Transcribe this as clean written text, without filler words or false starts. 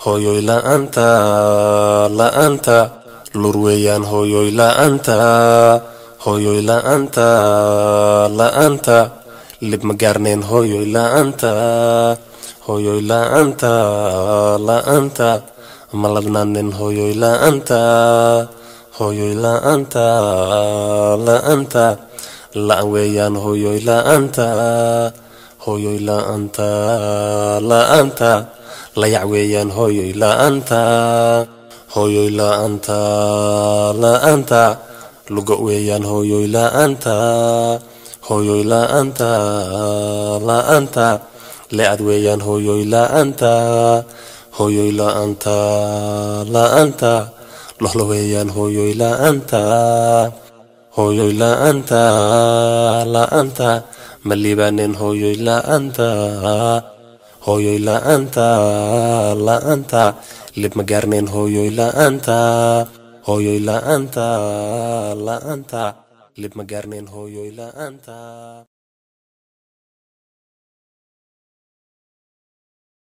hooyoy la'aanta la'aanta lur weeyaan hooyoy la'aanta hooyoy la'aanta la'aanta lib ma gaarneen hooyoy la'aanta hooyoy la'aanta la'aanta ma ladnaanin hooyoy la'aanta hooyoy la'aanta la'aanta la'an weeyaan hooyoy la'aanta hooyoy la'aanta la'aanta layac weeyaan hooyoy la'aanta hooyoy la'aanta la'aanta lugo weeyaan hooyoy la'aanta hooyoy la'aanta la'aanta le'ad weeyaan hooyoy la'aanta hooyoy la'aanta la'aanta lohlo weeyaan hooyoy la'aanta hooyoy la'aanta la'aanta ma liibaanin hooyoy la'aanta hooyoy la'aanta la'aanta lib ma gaarneen hooyoy la'aanta hooyoy la'aanta la'aanta lib ma gaarneen hooyoy la'aanta